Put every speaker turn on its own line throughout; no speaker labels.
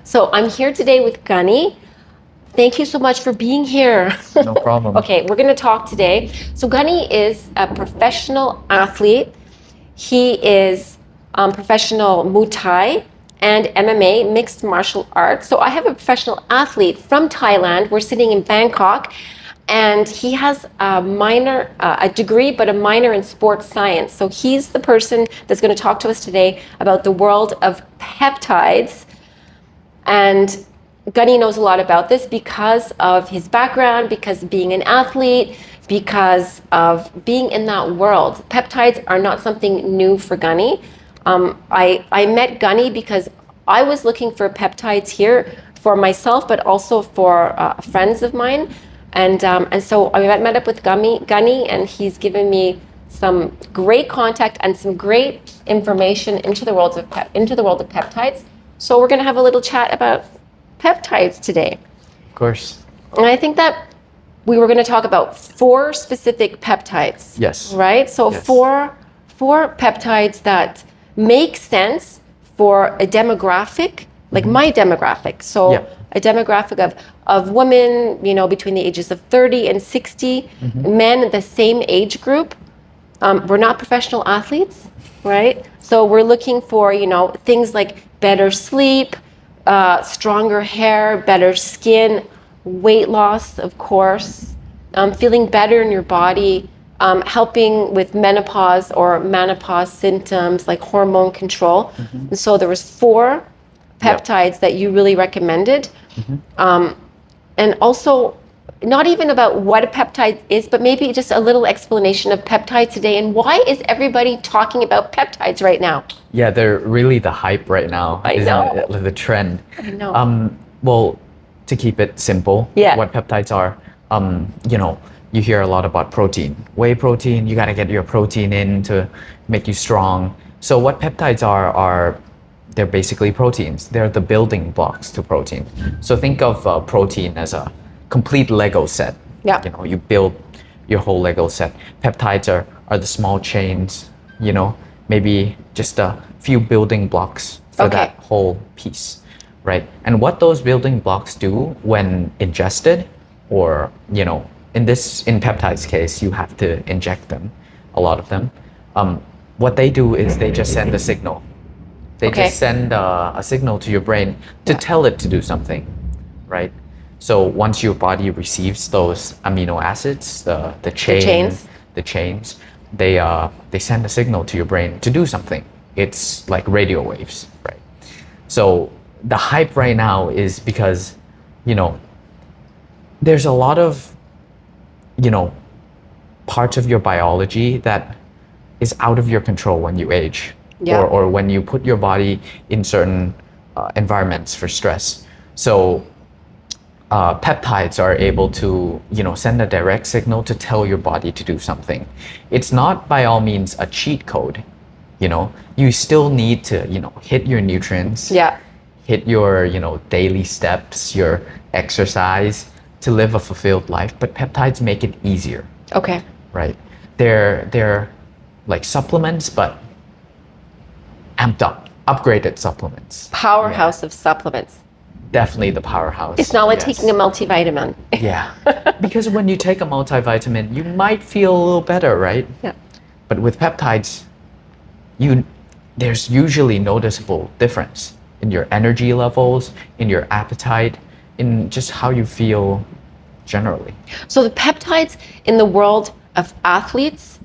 So I'm here today with Gunny. Thank you so much for being here.
No problem.
Okay, we're going to talk today. So Gunny is a professional athlete. He is professional Muay Thai and MMA, mixed martial arts. So I have a professional athlete from Thailand. We're sitting in Bangkok. And he has a degree, but a minor in sports science. So he's the person that's going to talk to us today about the world of peptides. And Gunny knows a lot about this because of his background, because of being an athlete, because of being in that world. Peptides are not something new for Gunny. I met Gunny because I was looking for peptides here for myself, but also for friends of mine. And so I met up with Gunny, and he's given me some great contact and some great information into the world of peptides. So we're going to have a little chat about peptides today.
Of course.
And I think that we were going to talk about 4 specific peptides.
Yes.
Right? So
yes.
four peptides that make sense for a demographic, like my demographic. So a demographic of women, between the ages of 30 and 60, men the same age group. We're not professional athletes, right? So we're looking for, things like better sleep, stronger hair, better skin, weight loss, of course, feeling better in your body, helping with menopause or menopause symptoms like hormone control. And so there was 4 peptides that you really recommended. And also, not even about what a peptide is, but maybe just a little explanation of peptides today. And why is everybody talking about peptides right now?
Yeah, they're really the hype right now.
I know.
The trend.
I know.
Well, to keep it simple, what peptides are, you hear a lot about protein. Whey protein, you got to get your protein in to make you strong. So what peptides are they're basically proteins. They're the building blocks to protein. So think of protein as a complete Lego set.
Yeah.
You build your whole Lego set. Peptides are the small chains, maybe just a few building blocks for that whole piece, right? And what those building blocks do when ingested, or, in peptides case, you have to inject them, a lot of them. What they do is they just send a signal. They just send a signal to your brain to tell it to do something, right? So once your body receives those amino acids, the chains, they send a signal to your brain to do something. It's like radio waves, right? So the hype right now is because, there's a lot of, parts of your biology that is out of your control when you age. Or when you put your body in certain environments for stress. So peptides are able to, send a direct signal to tell your body to do something. It's not by all means a cheat code. You still need to, hit your nutrients, hit your, daily steps, your exercise to live a fulfilled life. But peptides make it easier.
Okay.
Right. They're like supplements, but amped up, upgraded supplements.
Powerhouse of supplements.
Definitely the powerhouse.
It's not like taking a multivitamin.
Yeah. Because when you take a multivitamin, you might feel a little better, right?
Yeah.
But with peptides, there's usually noticeable difference in your energy levels, in your appetite, in just how you feel generally. So
the peptides in the world of athletes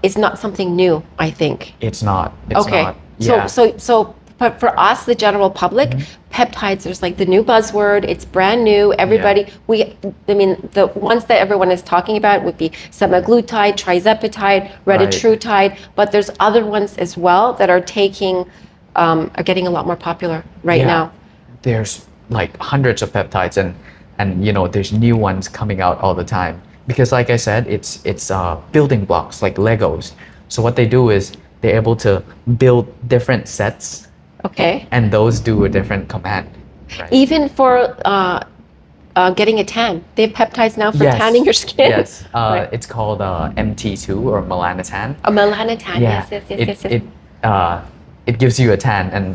is not something new, I think.
It's not. It's not.
Yeah. So but for us, the general public, peptides, there's like the new buzzword. It's brand new. Everybody, the ones that everyone is talking about would be semaglutide, trizepatide, retatrutide, but there's other ones as well that are getting a lot more popular right now.
There's like hundreds of peptides, and there's new ones coming out all the time. Because like I said, it's building blocks like Legos. So what they do is they're able to build different sets.
Okay.
And those do a different command. Right?
Even for getting a tan, they have peptides now for tanning your skin.
Yes. It's called MT2 or melanotan.
A melanotan. Yes.
it gives you a tan, and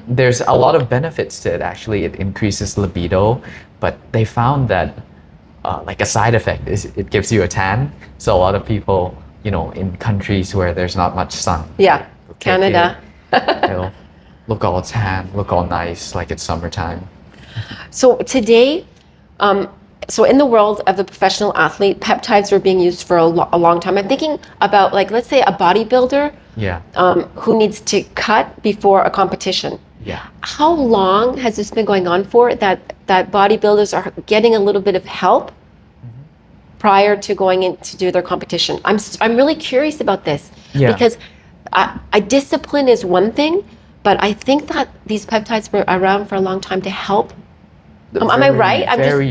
there's a lot of benefits to it. Actually, it increases libido, but they found that like a side effect is it gives you a tan. So a lot of people, in countries where there's not much sun,
Yeah,
will take
Canada.
they'll look all tan, look all nice, like it's summertime.
So today, so in the world of the professional athlete, peptides are being used for a long time. I'm thinking about, like, let's say a bodybuilder
Yeah.
who needs to cut before a competition.
Yeah.
How long has this been going on for, that bodybuilders are getting a little bit of help prior to going in to do their competition? I'm really curious about this
Yeah.
because I discipline is one thing, but I think that these peptides were around for a long time to help. Am I right?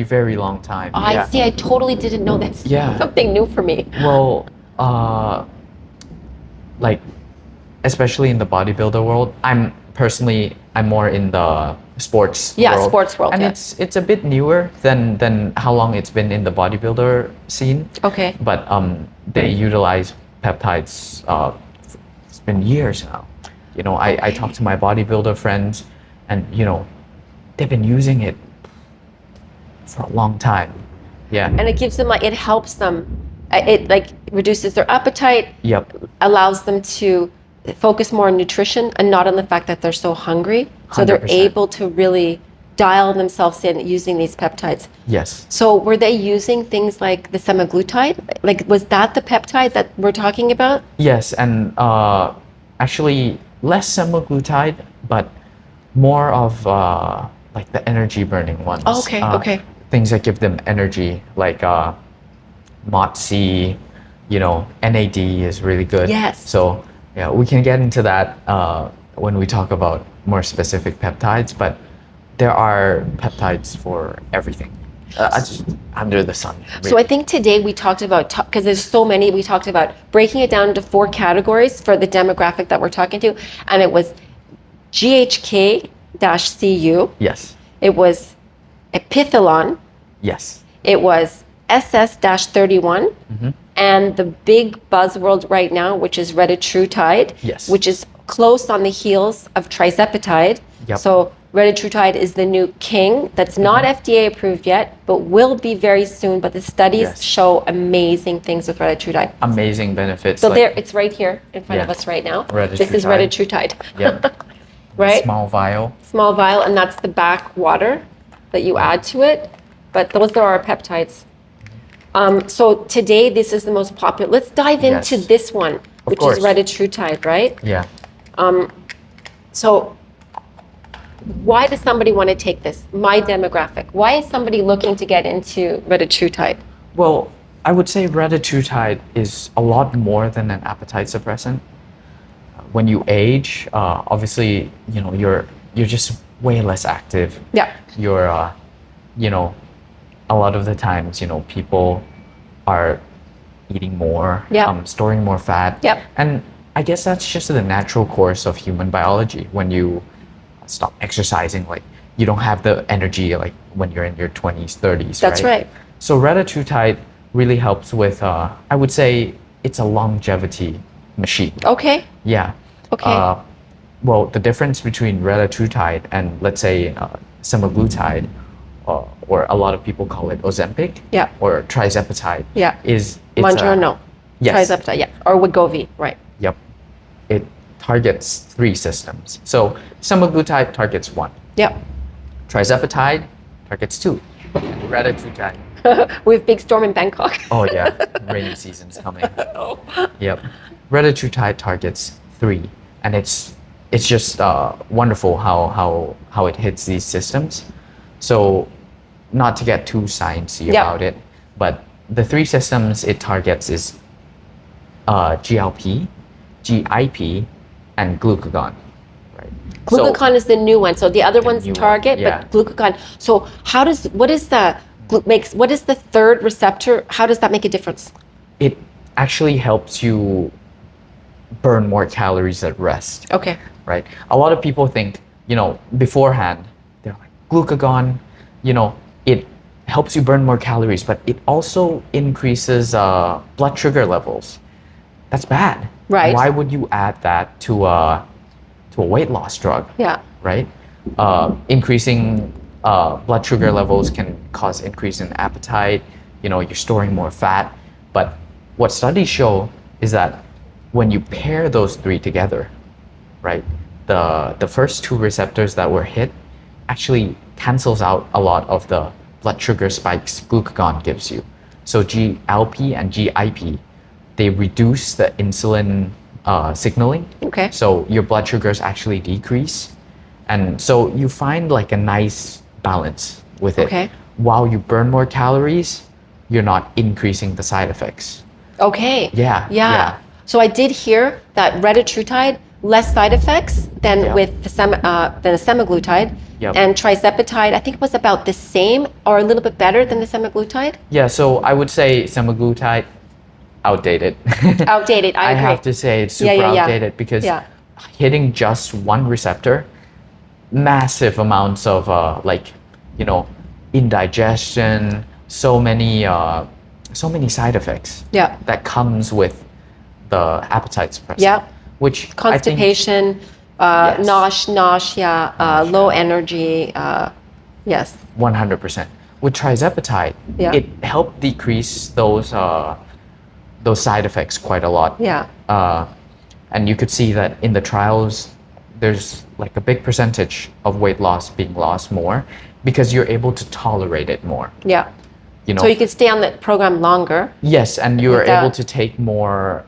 Very long time.
Oh, I see. I totally didn't know this.
Yeah.
Something new for me.
Well, like, especially in the bodybuilder world, I'm more in the sports
Yeah,
world.
sports world,
and
yeah.
it's a bit newer than how long it's been in the bodybuilder scene.
Okay.
But they utilize peptides. It's been years now. I talk to my bodybuilder friends, and they've been using it for a long time. Yeah.
And it gives them, like, it helps them. It, like, reduces their appetite.
Yep.
Allows them to focus more on nutrition and not on the fact that they're so hungry. So they're
100%.
able to really dial themselves in using these peptides.
Yes.
So were they using things like the semaglutide? Like, was that the peptide that we're talking about?
Yes, and actually less semaglutide, but more of like the energy burning ones.
Oh, okay, okay.
Things that give them energy, like MOTS-C, NAD is really good.
Yes.
So yeah, we can get into that when we talk about more specific peptides, but there are peptides for everything. Just under the sun. Really.
So I think today we talked about, because there's so many, we talked about breaking it down into 4 categories for the demographic that we're talking to. And it was GHK-CU.
Yes.
It was Epitalon.
Yes.
It was SS-31. And the big buzzword right now, which is Retatrutide,
Yes.
which is close on the heels of Trizepatide.
Yep.
So Retatrutide is the new king that's not FDA approved yet, but will be very soon. But the studies
Yes.
show amazing things with Retatrutide.
Amazing benefits.
So there, it's right here in front of
Yeah.
us right now.
Retatrutide.
This is Retatrutide.
Yep.
Right?
Small vial.
Small vial, and that's the back water that you add to it. But those are our peptides. So today, this is the most popular. Let's dive into
Yes.
this one, which
course.
is Retatrutide, right?
Yeah.
So why does somebody want to take this? My demographic. Why is somebody looking to get into Retatrutide?
Well, I would say retatrutide is a lot more than an appetite suppressant. When you age, obviously, you're just way less active.
Yeah.
You're, a lot of the times, people are eating more,
Yeah.
storing more fat.
Yep.
And I guess that's just the natural course of human biology. When you stop exercising, like, you don't have the energy like when you're in your 20s, 30s.
That's right.
So retatrutide really helps with, I would say it's a longevity machine.
Okay.
Yeah.
Okay.
Well, the difference between retatrutide and, let's say, semaglutide, or a lot of people call it Ozempic,
Yeah.
or trizepatide,
Yeah.
is
Mounjaro,
yes.
Trizepatide, yeah, or Wegovy, right?
Yep. It targets 3 systems. So semaglutide targets 1.
Yep.
Trizepatide targets 2. And retatrutide.
We have big storm in Bangkok.
Oh yeah, rainy season's coming. Yep. Retatrutide targets 3, and it's just wonderful how it hits these systems. So, not to get too sciencey
Yep.
about it, but the 3 systems it targets is GLP, GIP, and glucagon. Right.
Glucagon is the new one. So the other one's
new one,
target,
yeah.
but glucagon. So what is the third receptor? How does that make a difference?
It actually helps you burn more calories at rest.
Okay.
Right? A lot of people think, beforehand, they're like, glucagon, it helps you burn more calories, but it also increases blood sugar levels. That's bad.
Right.
Why would you add that to to a weight loss drug,
Yeah.
right? Increasing blood sugar levels can cause increase in appetite. You're storing more fat. But what studies show is that when you pair those three together, right, the first two receptors that were hit actually cancels out a lot of the blood sugar spikes glucagon gives you. So GLP and GIP, they reduce the insulin signaling.
Okay.
So your blood sugars actually decrease. And so you find like a nice balance with it.
Okay.
While you burn more calories, you're not increasing the side effects.
Okay.
Yeah.
So I did hear that retatrutide less side effects than with the semaglutide.
Yep.
And trizepatide, I think, was about the same or a little bit better than the semaglutide.
Yeah, so I would say semaglutide, outdated.
Outdated, I agree.
have to say it's super outdated because hitting just one receptor, massive amounts of indigestion, so many side effects that comes with the appetite suppressant.
Yeah.
Which
constipation, nausea, low energy. Yes.
100%. With trizepatide, it helped decrease those side effects quite a lot.
Yeah.
And you could see that in the trials, there's like a big percentage of weight loss being lost more because you're able to tolerate it more.
Yeah. So you can stay on the program longer.
Yes, and you are able to take more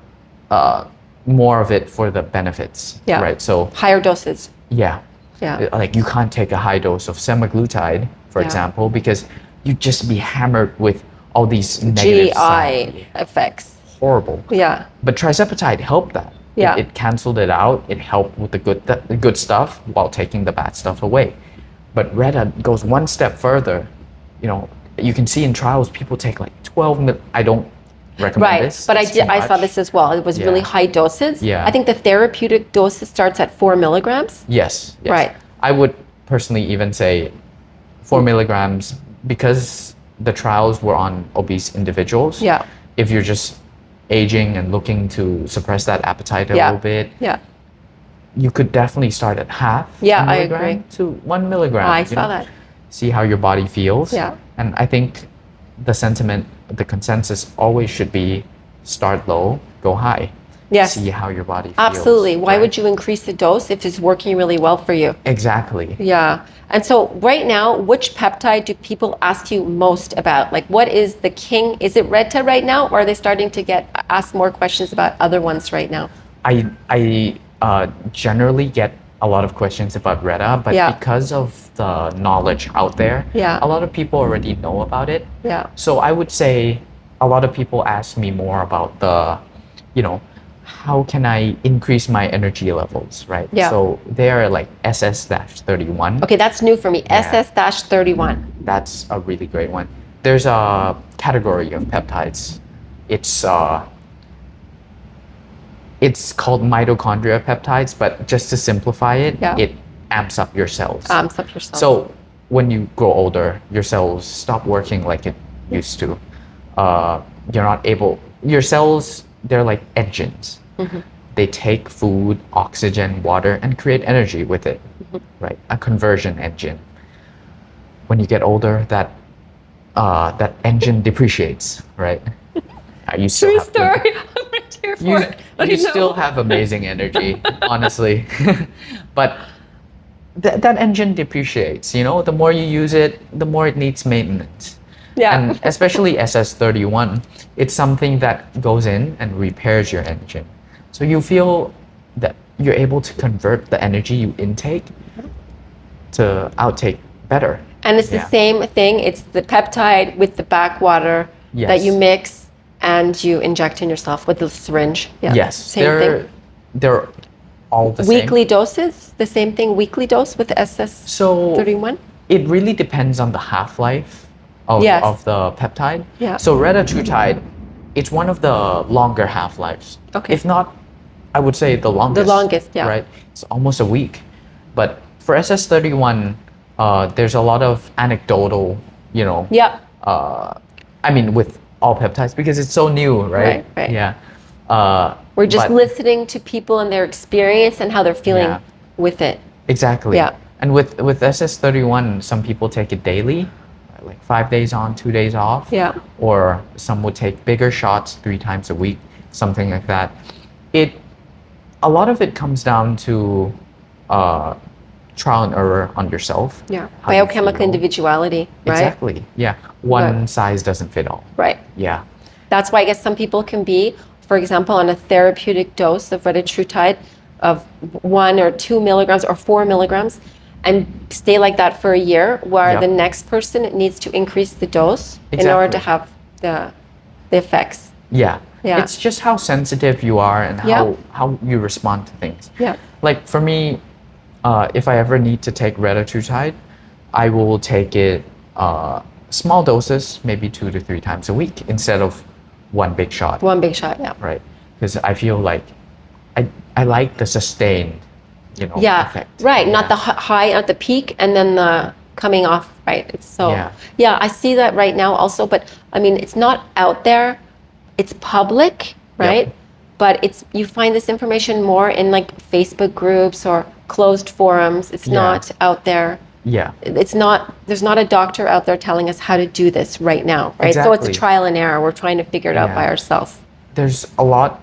of it for the benefits.
Yeah.
Right. So
higher doses.
Yeah.
Yeah.
Like you can't take a high dose of semaglutide, for example, because you just be hammered with all these negative
GI effects.
Horrible.
Yeah.
But trizepatide helped that.
Yeah.
It canceled it out. It helped with the good stuff while taking the bad stuff away. But Reta goes one step further. You can see in trials people take like 12 mil. I don't recommend this.
But I saw this as well. It was really high doses.
Yeah.
I think the therapeutic dose starts at 4 milligrams.
Yes.
Right.
I would personally even say 4 milligrams because the trials were on obese individuals.
Yeah.
If you're just aging and looking to suppress that appetite a little bit, you could definitely start at half.
I agree.
To 1 milligram.
I saw that.
See how your body feels.
Yeah.
And I think the consensus always should be start low, go high.
Yes.
See how your body feels.
Absolutely. Why would you increase the dose if it's working really well for you?
Exactly.
Yeah. And so right now, which peptide do people ask you most about? Like what is the king? Is it Reta right now, or are they starting to get asked more questions about other ones right now?
I generally get a lot of questions about Reta, but because of the knowledge out there, a lot of people already know about it.
Yeah.
So I would say a lot of people ask me more about the, how can I increase my energy levels, right?
Yeah.
So they're like SS-31.
Okay, that's new for me. SS-31.
That's a really great one. There's a category of peptides. It's called mitochondria peptides, but just to simplify it, it amps up your cells. So when you grow older, your cells stop working like it used to. Your cells, they're like engines. Mm-hmm. They take food, oxygen, water, and create energy with it, right? A conversion engine. When you get older, that engine depreciates, right? You still
True
have
story. I'm right here for it.
You still have amazing energy, honestly. But that engine depreciates, the more you use it, the more it needs maintenance.
Yeah.
And especially SS-31, it's something that goes in and repairs your engine. So you feel that you're able to convert the energy you intake to outtake better.
And it's the same thing. It's the peptide with the backwater that you mix and you inject in yourself with the syringe. Yeah.
Yes.
Same thing.
They're all the same.
Weekly doses? The same thing, weekly dose with the SS-31?
It really depends on the half-life of the peptide.
Yeah.
So retatrutide, it's one of the longer half-lives.
Okay.
If not, I would say the longest.
The longest, yeah.
Right? It's almost a week. But for SS-31, there's a lot of anecdotal, I mean, with all peptides, because it's so new, right?
Right.
Yeah.
We're just listening to people and their experience and how they're feeling with it.
Exactly.
Yeah.
And with SS31, some people take it daily, like 5 days on, 2 days off.
Yeah.
Or some would take bigger shots 3 times a week, something like that. A lot of it comes down to trial and error on yourself.
Yeah.
how you
Biochemical
feel.
individuality, right?
Exactly. Yeah. One size doesn't fit all.
Right.
Yeah.
That's why I guess some people can be, for example, on a therapeutic dose of retatrutide of 1 or 2 milligrams or 4 milligrams and stay like that for a year, where
Yep.
the next person needs to increase the dose in order to
Exactly.
have the effects.
Yeah.
Yeah.
It's just how sensitive you are and
Yeah.
how you respond to things.
Yeah.
Like for me, if I ever need to take retatrutide, I will take it small doses, maybe 2 to 3 times a week instead of one big shot.
One big shot, yeah.
Right. Because I feel like I like the sustained,
Yeah,
effect.
right. Not
Yeah.
the high at the peak and then the coming off, right? It's so,
Yeah.
I see that right now also, but I mean, it's not out there. It's public, right? But you find this information more in like Facebook groups or closed forums. It's
Yeah.
not out there.
Yeah.
There's not a doctor out there telling us how to do this right now, right? So it's a
Exactly.
trial and error. We're trying to figure it out by
Yeah.
ourselves.
There's a lot.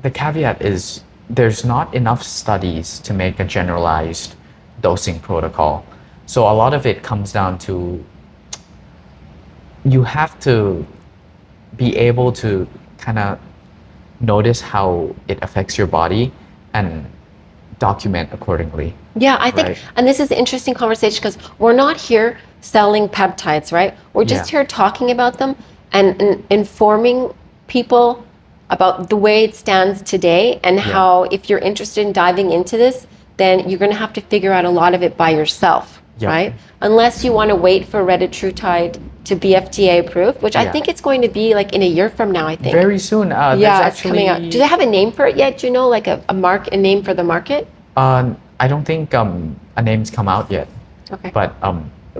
The caveat is there's not enough studies to make a generalized dosing protocol. So a lot of it comes down to you have to be able to kind of notice how it affects your body and document accordingly.
Yeah, I think,
Right.
and this is an interesting conversation because we're not here selling peptides, right? We're just
Yeah.
here talking about them and informing people about the way it stands today and how if you're interested in diving into this, then you're going to have to figure out a lot of it by yourself,
Yep.
right? Unless you want to wait for retatrutide to be FDA approved, which I
Yeah.
think it's going to be like in a year from now, I think.
Very soon. There's
yeah, it's
actually,
coming out. Do they have a name for it yet? Do you know, like a name for the market?
I don't think a name's come out yet.
Okay.
But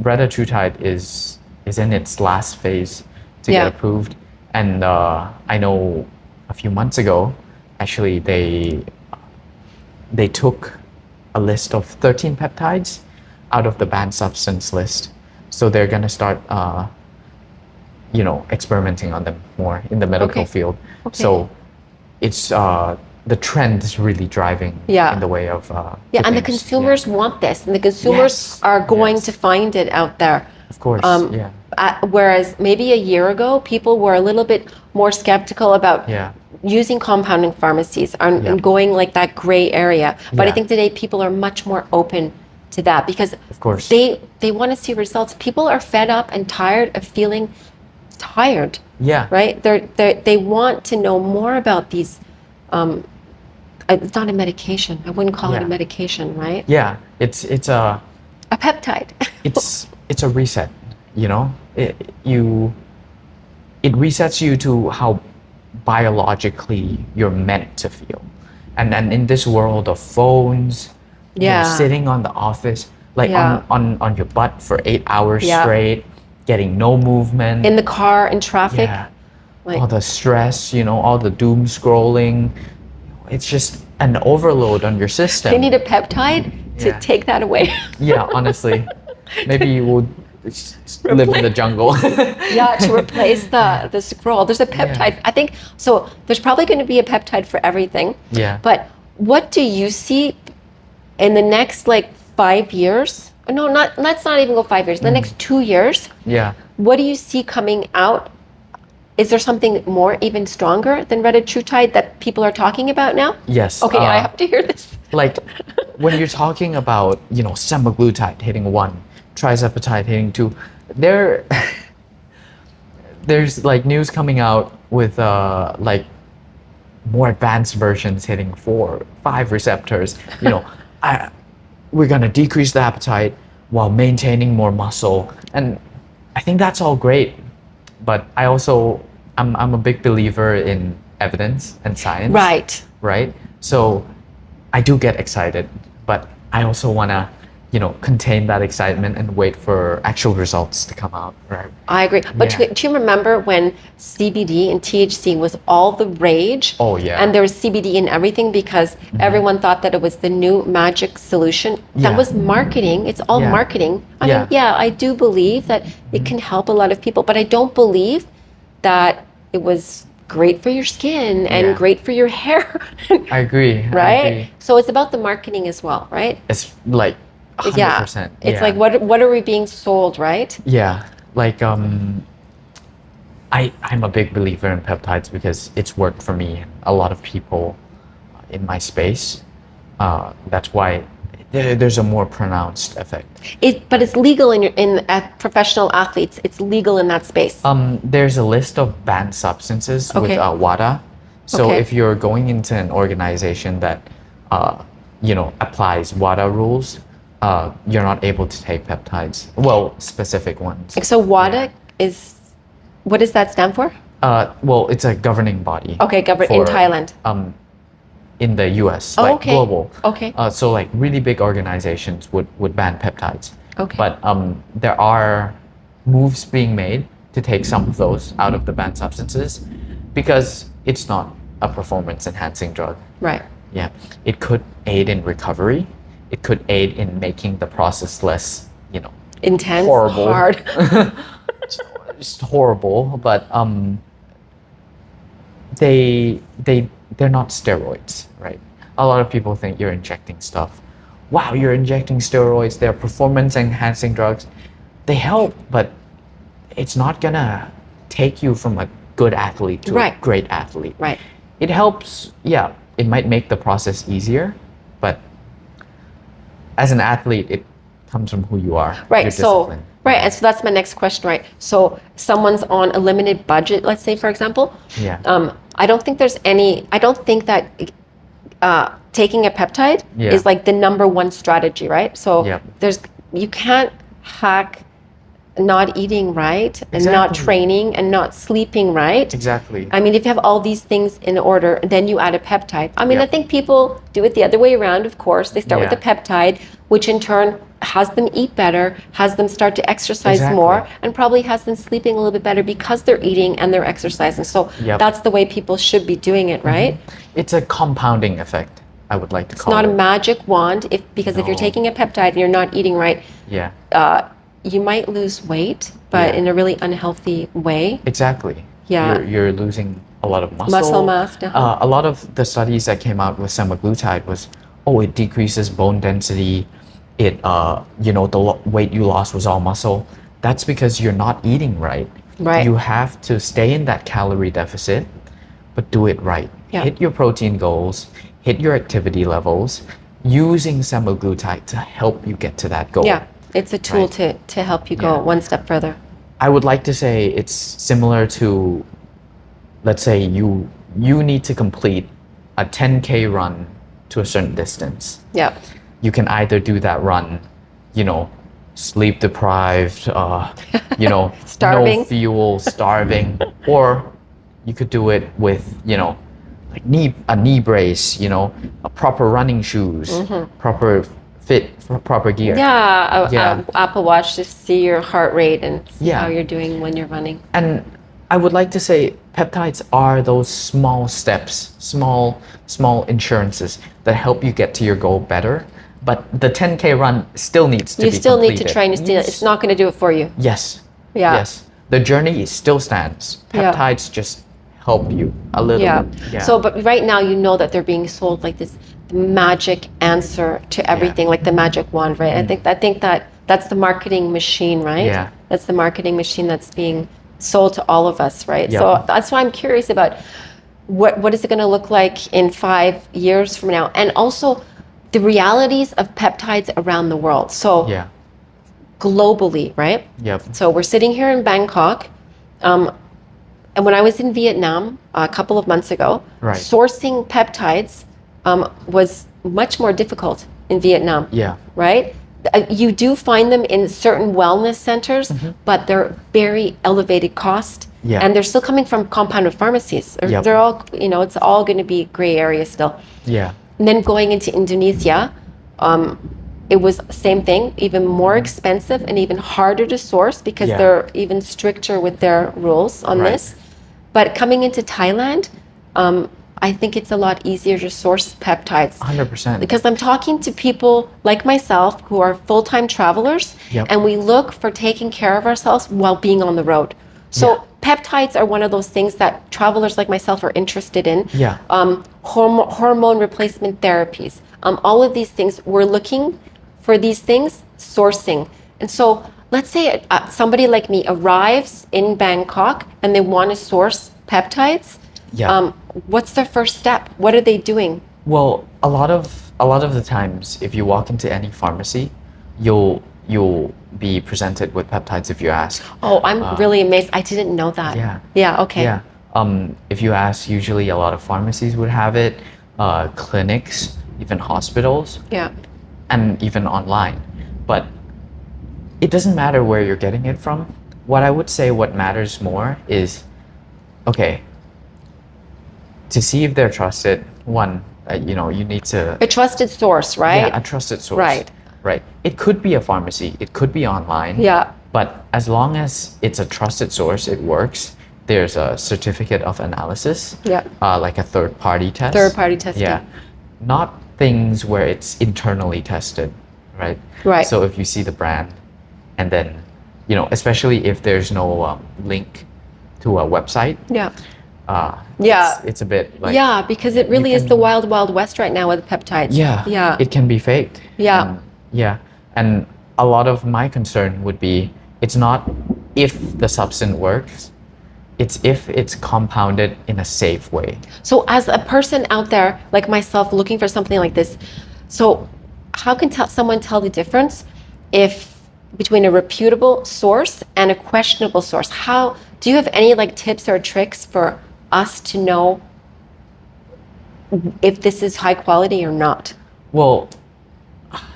retatrutide is in its last phase to
Yeah.
get approved, and I know a few months ago, actually they took a list of 13 peptides out of the banned substance list, so they're gonna start experimenting on them more in the medical
Okay.
field.
Okay.
So it's the trend is really driving
Yeah.
in the way of
Yeah, and the
things.
consumers want this, and the consumers
Yes,
are going
yes.
to find it out there.
Of course, yeah.
Whereas maybe a year ago, people were a little bit more skeptical about
Yeah.
using compounding pharmacies and,
Yeah.
and going like that gray area. But I
Yeah.
think today people are much more open to that because
Of course.
they want to see results. People are fed up and tired of feeling tired,
Yeah.
right? They want to know more about these. It's not a medication. I wouldn't call it
Yeah.
a medication, right?
Yeah. It's a
A peptide.
it's a reset. It resets you to how biologically you're meant to feel, and then in this world of phones,
Yeah.
sitting on the office like
Yeah.
on your butt for 8 hours
Yeah.
straight, getting no movement.
In the car, in traffic.
Yeah.
Like,
All the stress, all the doom scrolling. It's just an overload on your system.
they need a peptide to
Yeah.
take that away.
Yeah, honestly. Maybe you would live in the jungle.
Yeah, to replace the scroll. There's a peptide. I think so. There's probably going to be a peptide for everything.
Yeah.
But what do you see in the next 5 years? No, let's not even go 5 years. The next 2 years.
Yeah.
What do you see coming out? Is there something more, even stronger than retatrutide that people are talking about now?
Yes.
Okay, I have to hear this.
Like when you're talking about, semaglutide hitting 1, trizepatide hitting 2, there's news coming out with more advanced versions hitting 4, 5 receptors. We're gonna decrease the appetite while maintaining more muscle, and I think that's all great. But I'm a big believer in evidence and science.
Right.
Right? So I do get excited, but I also want to contain that excitement and wait for actual results to come out, right?
I agree. But
Yeah.
do you remember when CBD and THC was all the rage?
Oh, yeah.
And there was CBD in everything because everyone thought that it was the new magic solution. That
Yeah.
was marketing. It's all
Yeah.
marketing. I
Yeah.
mean, yeah, I do believe that it can help a lot of people, but I don't believe that it was great for your skin and
Yeah.
great for your hair.
I agree. I
Right?
agree.
So it's about the marketing as well, right?
It's like 100%.
It's like what are we being sold, right?
Yeah, like I'm a big believer in peptides because it's worked for me and a lot of people in my space. That's why there's a more pronounced effect.
But it's legal in professional athletes. It's legal in that space.
There's a list of banned substances with
Okay.
WADA. So
Okay.
if you're going into an organization that applies WADA rules, you're not able to take peptides. Well, specific ones.
So WADA is, what does that stand for?
Well, it's a governing body.
Okay, in
for,
Thailand.
In the US,
Oh,
like
okay.
global.
Okay.
So like really big organizations would ban peptides.
Okay.
But there are moves being made to take some of those out of the banned substances because it's not a performance enhancing drug.
Right.
Yeah. It could aid in recovery. It could aid in making the process less,
Intense,
horrible.
hard.
Just horrible, but they're not steroids, right? A lot of people think you're injecting stuff. Wow, you're injecting steroids. They're performance enhancing drugs. They help, but it's not gonna take you from a good athlete to
Right.
a great athlete.
Right.
It helps, yeah, it might make the process easier, but as an athlete, it comes from who you are.
Right.
Your
So
discipline.
right, and so that's my next question, right? So someone's on a limited budget, let's say, for example.
Yeah.
I don't think that taking a peptide
Yeah.
is like the number one strategy, right? So
Yep.
you can't hack not eating right and not
Exactly.
training and not sleeping right.
Exactly.
I mean, if you have all these things in order, then you add a peptide. I mean,
Yep.
I think people do it the other way around, of course. They start with
Yeah.
the peptide, which in turn has them eat better, has them start to exercise
Exactly.
more, and probably has them sleeping a little bit better because they're eating and they're exercising. So
Yep.
that's the way people should be doing it, right?
It's a compounding effect, I would like to
It's
call
not
it.
a magic wand because if you're
No.
taking a peptide and you're not eating right,
Yeah,
you might lose weight, but
Yeah.
in a really unhealthy way.
exactly.
Yeah.
You're losing a lot of muscle.
Muscle mass,
A lot of the studies that came out with semaglutide was, it decreases bone density. It, the weight you lost was all muscle. That's because you're not eating right.
Right.
You have to stay in that calorie deficit, but do it right.
Yeah.
Hit your protein goals, hit your activity levels, using semaglutide to help you get to that goal.
Yeah, it's a tool
Right.
to help you go
Yeah.
one step further.
I would like to say it's similar to, let's say you need to complete a 10K run to a certain distance.
Yeah.
You can either do that run, sleep deprived,
Starving.
no fuel, starving, or you could do it with, like a knee brace, a proper running shoes, proper fit, proper gear.
Yeah,
Yeah.
Apple Watch to see your heart rate and see
Yeah.
how you're doing when you're running.
And I would like to say peptides are those small steps, small insurances that help you get to your goal better. But the 10K run still needs to
You
be
still need to
completed.
train. It's not going to do it for you.
Yes.
Yeah.
Yes. The journey still stands.
Yeah.
Peptides just help you a little
Yeah.
bit. Yeah.
So, but right now you know that they're being sold like this magic answer to everything, like the magic wand, right? I think that that's the marketing machine, right?
Yeah.
That's the marketing machine that's being sold to all of us, right?
Yeah.
So that's why I'm curious about what is it going to look like in 5 years from now, and also the realities of peptides around the world. So
Yeah.
globally, right?
Yep.
So we're sitting here in Bangkok, and when I was in Vietnam a couple of months ago,
Right.
sourcing peptides was much more difficult in Vietnam,
Yeah.
right? You do find them in certain wellness centers, but they're very elevated cost,
Yeah.
and they're still coming from compounded pharmacies.
Yep.
They're all, it's all going to be gray area still.
Yeah.
And then going into Indonesia, it was same thing, even more expensive and even harder to source because
Yeah.
they're even stricter with their rules on
Right.
this. But coming into Thailand, I think it's a lot easier to source peptides.
100%.
Because I'm talking to people like myself who are full-time travelers,
Yep.
and we look for taking care of ourselves while being on the road. So
Yeah.
peptides are one of those things that travelers like myself are interested in.
Yeah.
Hormone replacement therapies. All of these things, we're looking for these things, sourcing. And so let's say somebody like me arrives in Bangkok and they want to source peptides.
Yeah.
What's their first step? What are they doing?
Well, a lot of the times, if you walk into any pharmacy, you'll be presented with peptides if you ask.
Oh, I'm really amazed. I didn't know that.
Yeah.
Yeah, okay.
Yeah. If you ask, usually a lot of pharmacies would have it, clinics, even hospitals,
Yeah.
and even online. But it doesn't matter where you're getting it from. What I would say what matters more is, okay, to see if they're trusted, one, you need to...
A trusted source, right?
Yeah, a trusted source.
Right.
Right. It could be a pharmacy, it could be online.
Yeah.
But as long as it's a trusted source, it works. There's a certificate of analysis.
Yeah.
Like a third-party test.
Third-party testing.
Yeah. Not things where it's internally tested, right?
Right.
So if you see the brand, and then, especially if there's no link to a website.
Yeah.
Yeah. It's a bit like...
Yeah, because it really is the wild, wild west right now with peptides.
Yeah.
Yeah.
It can be faked.
Yeah.
Yeah. And a lot of my concern would be, it's not if the substance works, it's if it's compounded in a safe way.
So as a person out there like myself looking for something like this, so how can someone tell the difference between a reputable source and a questionable source? How do you have any tips or tricks for us to know if this is high quality or not?
Well,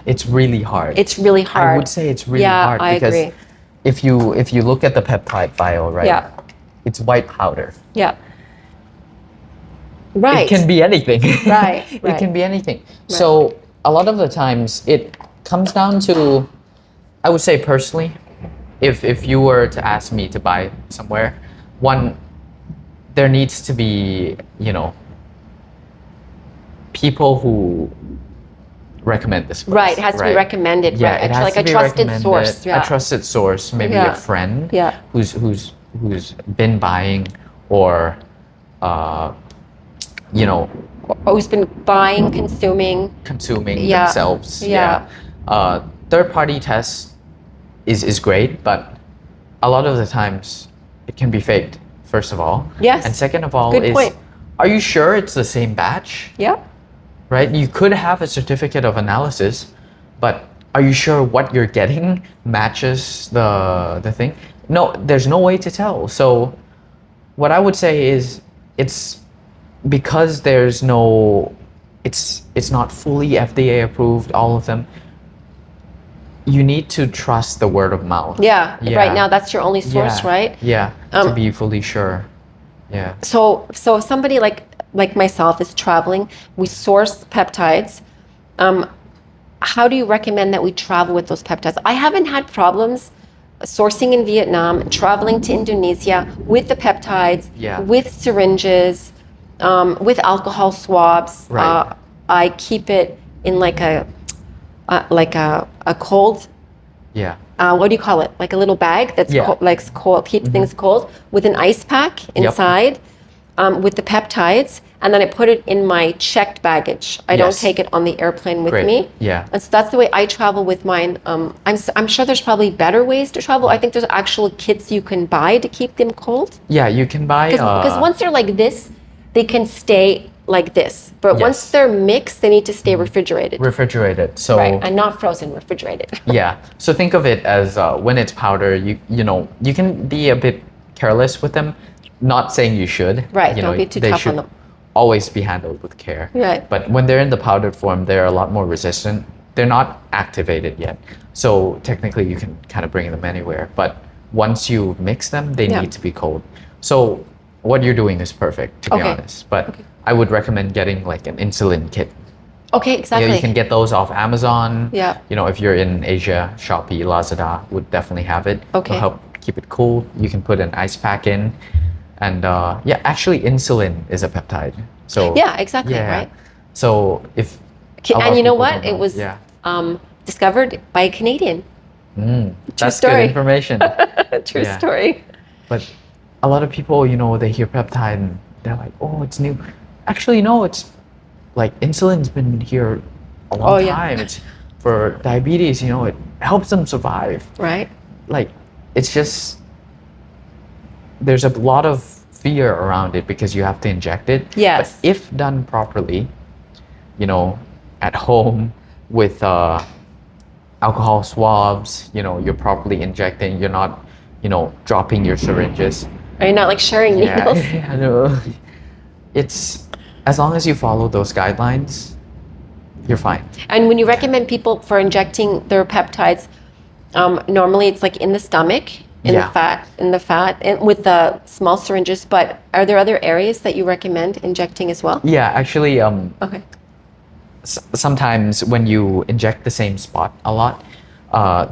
it's really hard.
It's really hard.
I would say it's really hard because
I agree.
if you look at the peptide vial, right?
Yeah.
It's white powder.
Yeah. Right.
It can be anything.
Right.
It can be anything. So a lot of the times it comes down to, I would say personally, if you were to ask me to buy somewhere, one, there needs to be, people who recommend this place,
Right, it has to be recommended.
Yeah,
right?
it has
like
to
a
be
trusted
recommended,
source. Yeah.
a trusted source, maybe
Yeah.
a friend
Yeah.
who's been buying or
Who's been buying, consuming.
consuming
Yeah.
themselves.
Yeah.
Third-party tests is great, but a lot of the times it can be faked, first of all.
Yes.
And second of all
Good point.
are you sure it's the same batch?
Yeah.
Right? You could have a certificate of analysis, but are you sure what you're getting matches the thing? No, there's no way to tell. So what I would say is it's because there's no, it's not fully FDA approved, all of them. You need to trust the word of mouth.
Yeah.
Yeah.
Right now, that's your only source,
Yeah.
right?
Yeah, to be fully sure. Yeah.
So if somebody like myself is traveling, we source peptides. How do you recommend that we travel with those peptides? I haven't had problems sourcing in Vietnam, traveling to Indonesia with the peptides,
Yeah.
with syringes, with alcohol swabs.
Right.
I keep it in like a cold.
Yeah.
What do you call it? Like a little bag that's
Yeah.
cold, keeps things cold with an ice pack inside, with the peptides, and then I put it in my checked baggage. I don't
Yes.
take it on the airplane with
Great.
me.
Yeah.
And so that's the way I travel with mine. I'm sure there's probably better ways to travel. I think there's actual kits you can buy to keep them cold.
Yeah, you can buy
Because once they're like this, they can stay like this. But
Yes.
once they're mixed, they need to stay refrigerated.
refrigerated. So
Right, and not frozen, refrigerated.
yeah. So think of it as when it's powder, you can be a bit careless with them. Not saying you should.
Right,
You
don't
know,
be too
they
tough on
should
them.
always be handled with care.
Right.
But when they're in the powdered form, they're a lot more resistant. They're not activated yet. So technically you can kind of bring them anywhere. But once you mix them, they
Yeah.
need to be cold. So what you're doing is perfect, to be
Okay.
honest. But I would recommend getting like an insulin kit.
Okay,
You know,
exactly.
you can get those off Amazon.
Yeah.
You know, if you're in Asia, Shopee, Lazada would definitely have it.
Okay.
It'll help keep it cool. You can put an ice pack in. And yeah, actually insulin is a peptide. So
Yeah, exactly,
yeah.
right?
So if
Okay,
a lot
and
of
you know
people
what?
don't
It was
yeah.
discovered by a Canadian.
That's
story.
good information.
True
Yeah.
story.
But a lot of people, you know, they hear peptide and they're like, oh, it's new. Actually, no, it's like insulin's been here a long
Oh, yeah.
time. It's for diabetes, you know, it helps them survive.
Right?
Like, it's just, there's a lot of fear around it because you have to inject it.
Yes.
But if done properly, you know, at home with alcohol swabs, you know, you're properly injecting, you're not, you know, dropping your syringes.
Are you not like sharing needles?
Yeah, no. It's, as long as you follow those guidelines, you're fine.
And when you recommend people for injecting their peptides, normally it's like in the stomach, in
Yeah.
the fat, and with the small syringes. But are there other areas that you recommend injecting as well?
Yeah, actually,
Okay.
sometimes when you inject the same spot a lot,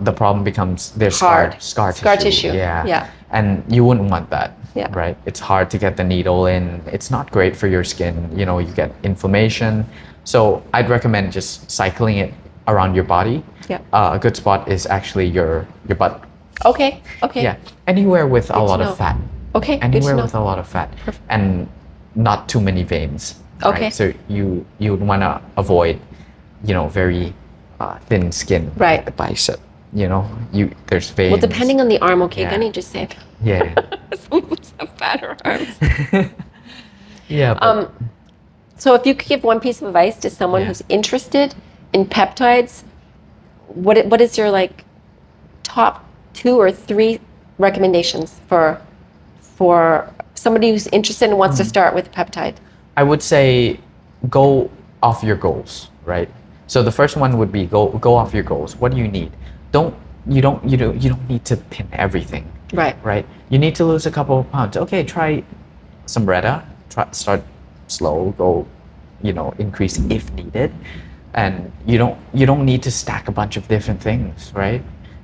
the problem becomes there's
Hard.
scar
Scar
tissue.
tissue.
Yeah.
Yeah.
And you wouldn't want that.
Yeah.
Right. It's hard to get the needle in. It's not great for your skin. You know, you get inflammation. So I'd recommend just cycling it around your body.
Yeah.
A good spot is actually your butt.
Okay. Okay.
Yeah. Anywhere with a
Good to
lot
know.
of fat.
Okay. Good to
Anywhere
know.
with a lot of fat and not too many veins. right?
Okay.
So you would want to avoid, you know, very thin skin.
Right.
Like the bicep. You know, there's veins.
Well, depending on the arm, okay,
Yeah.
Gunny just said.
Yeah.
Some of us have fatter arms.
Yeah. But,
So if you could give one piece of advice to someone
Yeah.
who's interested in peptides, what is your like top 2 or 3 recommendations for somebody who's interested and wants to start with peptide?
I would say go off your goals, right? So the first one would be go off your goals. What do you need? You don't need to pin everything,
Right.
right? You need to lose a couple of pounds. Okay, try some Retta. Start slow. Go, increase if needed, and you don't need to stack a bunch of different things, right?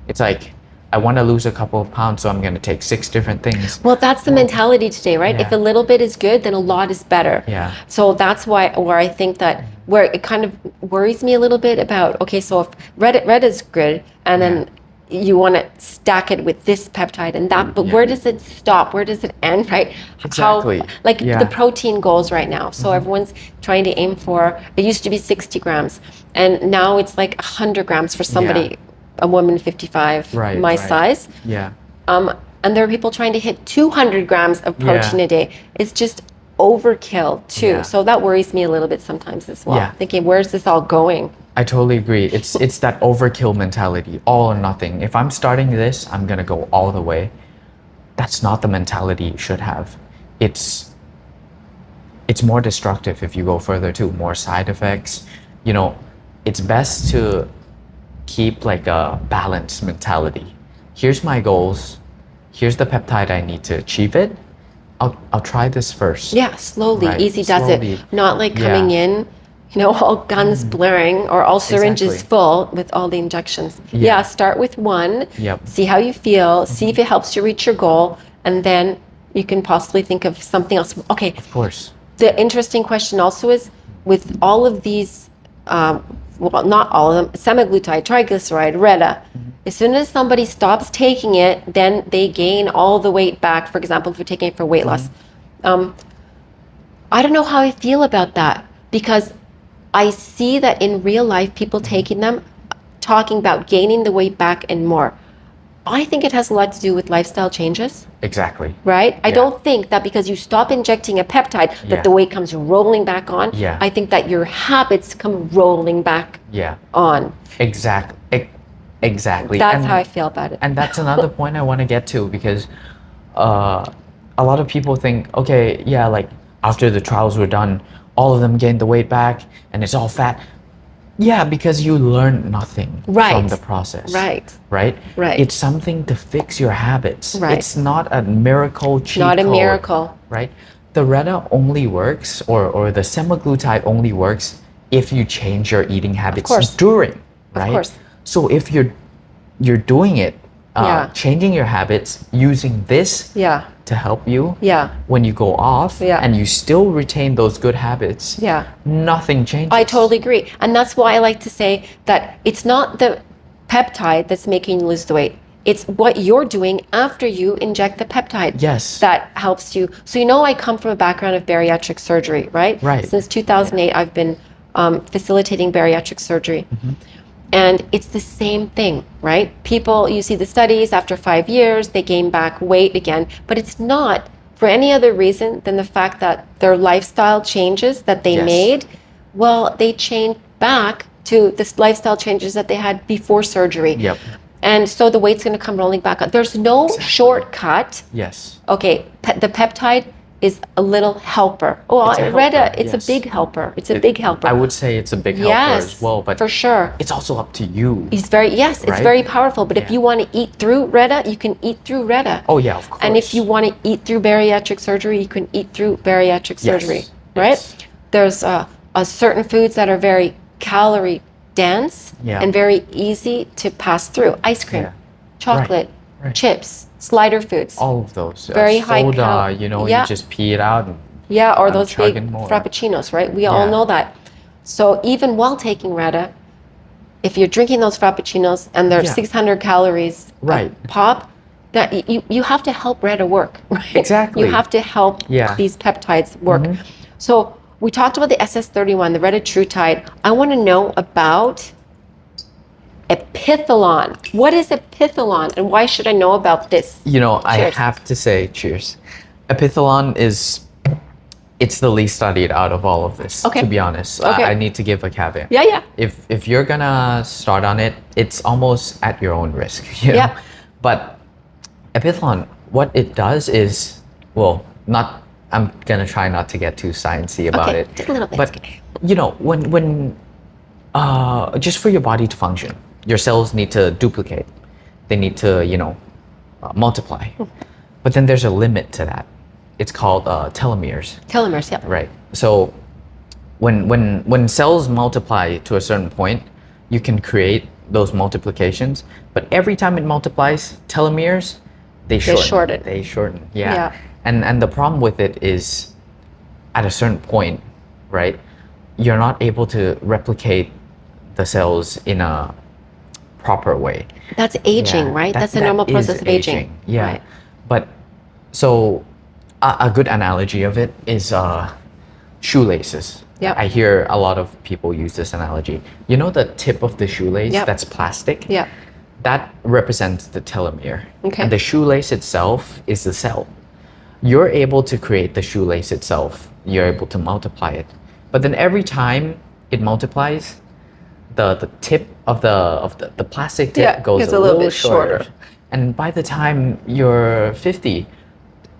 It's like I want to lose a couple of pounds, so I'm going to take 6 different things.
Well, that's the mentality today, right?
Yeah.
If a little bit is good, then a lot is better.
Yeah.
So that's where I think that where it kind of worries me a little bit about, okay, so if red is good, and then you want to stack it with this peptide and that, but where does it stop? Where does it end, right?
Exactly.
The protein goals right now. So everyone's trying to aim for, it used to be 60 grams, and now it's like 100 grams for somebody, a woman 55, my size.
Yeah.
And there are people trying to hit 200 grams of protein a day. It's just overkill too.
Yeah.
So that worries me a little bit sometimes as well.
Yeah.
Thinking, where's this all going?
I totally agree. It's that overkill mentality, all or nothing. If I'm starting this, I'm gonna go all the way. That's not the mentality you should have. It's more destructive if you go further too. More side effects. It's best to keep like a balanced mentality. Here's my goals. Here's the peptide I need to achieve it. I'll try this first.
Yeah, slowly,
Right,
easy does
slowly.
it. Not like coming in, all guns blaring or all syringes
Exactly.
full with all the injections. Yeah, start with one,
Yep.
see how you feel, see if it helps you reach your goal, and then you can possibly think of something else. Okay,
Of course.
the interesting question also is with all of these, well, not all of them, semaglutide, triglyceride, Retta, as soon as somebody stops taking it, then they gain all the weight back, for example, if you're taking it for weight loss. I don't know how I feel about that because I see that in real life, people taking them, talking about gaining the weight back and more. I think it has a lot to do with lifestyle changes.
Exactly.
Right? I
Yeah.
don't think that because you stop injecting a peptide that
Yeah.
the weight comes rolling back on.
Yeah.
I think that your habits come rolling back
Yeah.
on.
Exactly. Exactly.
That's
And-
how I feel about it.
And that's another point I want to get to because a lot of people think, okay, yeah, like after the trials were done, all of them gained the weight back and it's all fat. Yeah, because you learned nothing
Right.
from the process.
Right.
Right?
Right.
It's something to fix your habits.
Right.
It's not a miracle cheat
Not a
code,
miracle.
Right? The Retta only works or the semaglutide only works if you change your eating habits
course.
during, right?
Of course.
So if you're doing it,
Yeah.
changing your habits using this
Yeah.
to help you,
Yeah.
when you go off
Yeah.
and you still retain those good habits,
Yeah.
nothing changes.
I totally agree. And that's why I like to say that it's not the peptide that's making you lose the weight. It's what you're doing after you inject the peptide.
Yes.
That helps you. So I come from a background of bariatric surgery, right?
Right.
Since 2008, I've been facilitating bariatric surgery.
Mm-hmm.
And it's the same thing, right? People, you see the studies, after 5 years, they gain back weight again. But it's not for any other reason than the fact that their lifestyle changes that they
Yes.
made, well, they changed back to the lifestyle changes that they had before surgery.
Yep.
And so the weight's going to come rolling back up. There's no shortcut.
Yes.
Okay, the peptide is a little helper. Oh,
It's a helper,
Retta, it's
yes.
a big helper. It's a big helper.
I would say it's a big helper
Yes,
as well, but
for sure.
it's also up to you.
It's it's
Right?
very powerful. But if
Yeah.
you want to eat through Retta, you can eat through Retta.
Oh yeah, of course.
And if you want to eat through bariatric surgery, you can eat through bariatric surgery, right?
yes.
There's certain foods that are very calorie dense
Yeah.
and very easy to pass through. Ice cream,
Yeah.
chocolate,
Right.
chips, slider foods.
all of those.
Very high
soda,
yeah.
you just pee it out. And,
Yeah, or
I'm
those big
chugging more.
frappuccinos, right? We all
Yeah.
know that. So even while taking Retta, if you're drinking those frappuccinos and they're
Yeah.
600 calories
Right.
pop, that you have to help Retta work, right?
Exactly.
You have to help
Yeah.
these peptides work. So we talked about the SS31, the Rejuvenation. I want to know about Epitalon. What is Epitalon and why should I know about this?
I
Cheers.
have to say, cheers. Epithalon it's the least studied out of all of this,
Okay.
to be honest.
Okay.
I need to give a caveat.
Yeah.
If you're gonna start on it, it's almost at your own risk. You know?
Yeah.
But Epithalon, what it does is, I'm gonna try not to get too sciencey about
Okay,
it.
just a little bit.
But when just for your body to function, your cells need to duplicate. They need to multiply. But then there's a limit to that. It's called telomeres.
Telomeres, yeah.
Right. So when cells multiply to a certain point, you can create those multiplications. But every time it multiplies, telomeres, they shorten. They shorten. Yeah.
Yeah.
And the problem with it is, at a certain point, right, you're not able to replicate the cells in a proper way.
That's aging,
Yeah,
right?
that-
That's a
that
normal
is
process of aging.
Yeah.
Right.
But so a good analogy of it is shoelaces.
Yep.
I hear a lot of people use this analogy. You know the tip of the shoelace
Yep.
that's plastic?
Yeah.
That represents the telomere.
Okay.
And the shoelace itself is the cell. You're able to create the shoelace itself. You're able to multiply it. But then every time it multiplies, the tip of the plastic tip
Yeah,
goes
gets
a
a little
little
bit shorter.
And by the time you're 50,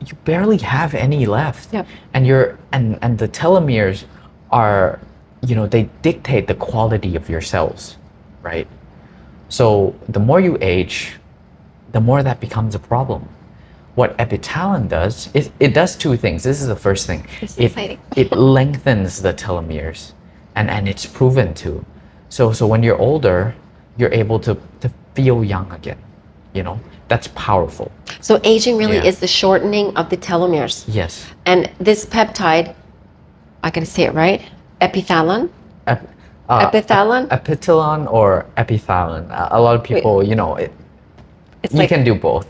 you barely have any left.
Yep.
And the telomeres are, they dictate the quality of your cells, right? So the more you age, the more that becomes a problem. What Epitalon does is it does two things. This is the first thing.
This is exciting.
It lengthens the telomeres, and it's proven to. So when you're older, you're able to feel young again. That's powerful.
So aging really
Yeah.
is the shortening of the telomeres.
Yes.
And this peptide, I gotta say it right, Epitalon? Epitalon?
Epitalon or Epithalon. A lot of people,
It's
you
like,
can do both.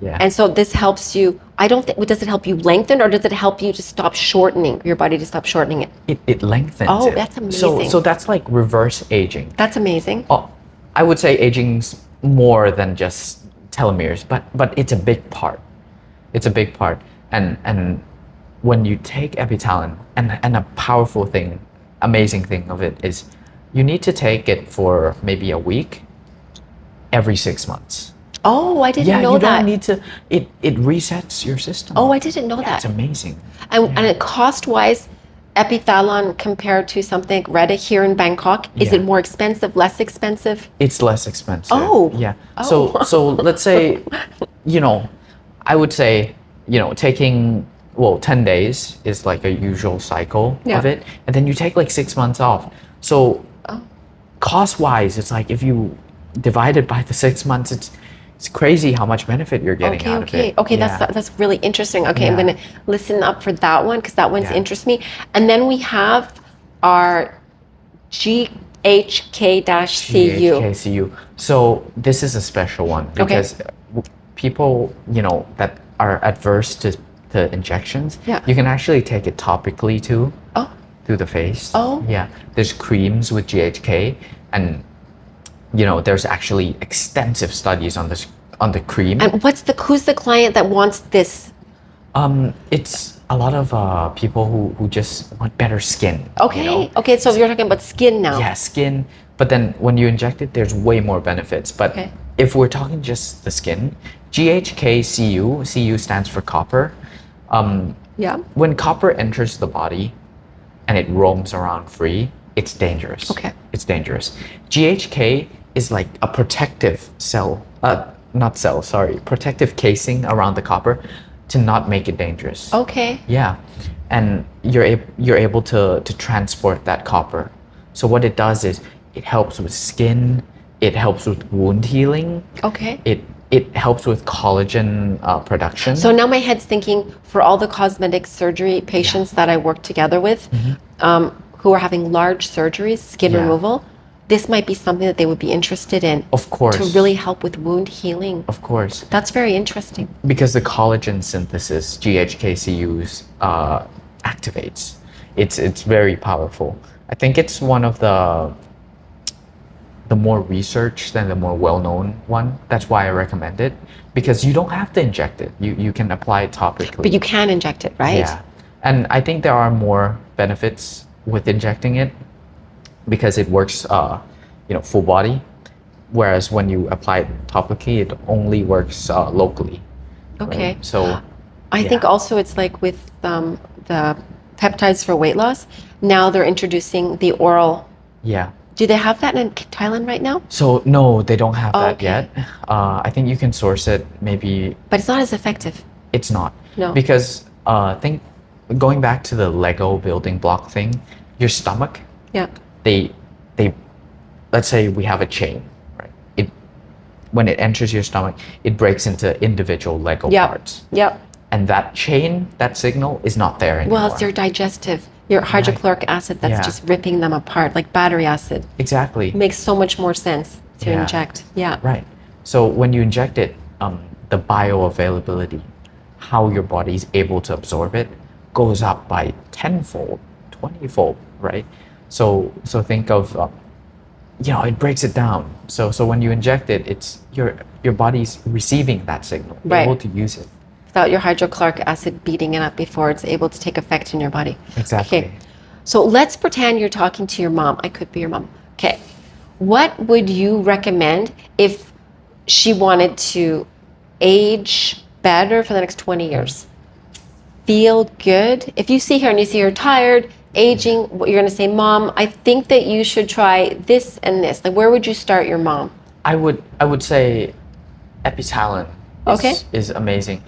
Yeah.
and so this helps you, I don't think, does it help you lengthen or does it help you to stop shortening, your body to stop shortening it?
It lengthens
Oh,
it.
that's amazing.
So that's like reverse aging.
That's amazing.
Oh, I would say aging's more than just telomeres, but it's a big part. It's a big part. And when you take Epitalon, and a powerful thing, amazing thing of it is you need to take it for maybe a week every 6 months.
Oh, I didn't know
you
that.
don't need to, it resets your system.
Oh, I didn't know
It's
that.
amazing.
And cost-wise, Epithalon compared to something like Retta here in Bangkok, is
Yeah.
it more expensive, less expensive?
It's less expensive.
Oh.
Yeah.
Oh.
So let's say, I would say, taking well, 10 days is like a usual cycle
Yeah.
of it. And then you take like 6 months off. So
Oh.
cost wise, it's like if you divide it by the 6 months, it's crazy how much benefit you're getting
Okay,
out
okay,
of it.
okay.
Yeah.
That's really interesting. Okay, I'm
Yeah.
gonna listen up for that one because that one's
Yeah.
interests me. And then we have our GHK-CU.
GHK-CU. So this is a special one because people, that are adverse to injections,
Yeah.
you can actually take it topically too.
Oh.
Through the face.
Oh.
Yeah. There's creams with GHK, and there's actually extensive studies on this, on the cream.
And who's the client that wants this?
It's a lot of people who just want better skin.
Okay. Okay, so you're talking about skin now.
Yeah, skin. But then when you inject it, there's way more benefits. But
Okay.
if we're talking just the skin, GHK-CU, CU stands for copper.
Yeah.
When copper enters the body and it roams around free, it's dangerous.
Okay.
It's dangerous. GHK is like a protective protective casing around the copper to not make it dangerous.
Okay.
Yeah, and you're able to transport that copper. So what it does is it helps with skin, it helps with wound healing,
Okay.
it helps with collagen production.
So now my head's thinking for all the cosmetic surgery patients that I work together with, who are having large surgeries, skin
Yeah.
removal, this might be something that they would be interested in.
Of course.
To really help with wound healing.
Of course.
That's very interesting.
Because the collagen synthesis GHK-CU's activates. It's very powerful. I think it's one of the more researched and the more well-known one. That's why I recommend it, because you don't have to inject it. You can apply it topically.
But you can inject it, right?
Yeah. And I think there are more benefits with injecting it because it works full body, whereas when you apply it topically, it only works locally.
Okay.
Right? So
I think also it's like with the peptides for weight loss. Now they're introducing the oral.
yeah.
Do they have that in Thailand right now?
So no, they don't have that
Okay.
yet. I think you can source it. Maybe
But it's not as effective.
it's not.
No.
Because think going back to the Lego building block thing, your stomach,
Yeah.
they let's say we have a chain, right? When it enters your stomach, it breaks into individual Lego
Yeah.
parts.
Yep.
And that chain, that signal is not there anymore.
Well, it's your digestive, your hydrochloric acid that's
Yeah.
just ripping them apart, like battery acid.
Exactly.
It makes so much more sense to
Yeah.
inject. Yeah.
Right. So when you inject it, the bioavailability, how your body is able to absorb it, goes up by 10-fold, 20-fold, right? So think of, it breaks it down. So when you inject it, it's your body's receiving that signal,
Right.
able to use it.
Without your hydrochloric acid beating it up before it's able to take effect in your body.
Exactly.
Okay. So let's pretend you're talking to your mom. I could be your mom. Okay. What would you recommend if she wanted to age better for the next 20 years? Feel good? If you see her and you see her tired, aging, you're going to say, Mom, I think that you should try this and this. Like, where would you start your mom?
I would say Epitalon is amazing.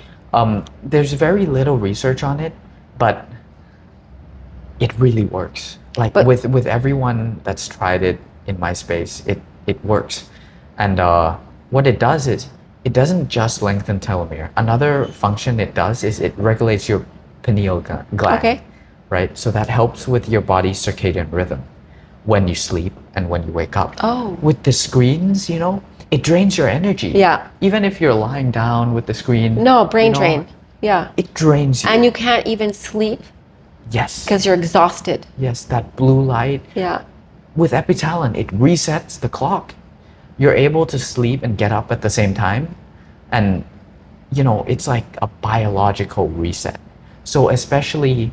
There's very little research on it, but it really works. Like with everyone that's tried it in my space, it works. And what it does is it doesn't just lengthen telomere. Another function it does is it regulates your pineal gland.
Okay.
Right? So that helps with your body's circadian rhythm when you sleep and when you wake up.
Oh.
With the screens, it drains your energy.
Yeah.
Even if you're lying down with the screen.
No, brain drain. Yeah.
It drains you.
And you can't even sleep
Yes.
because you're exhausted.
Yes, that blue light.
Yeah.
With Epitalon, it resets the clock. You're able to sleep and get up at the same time. And, it's like a biological reset. So especially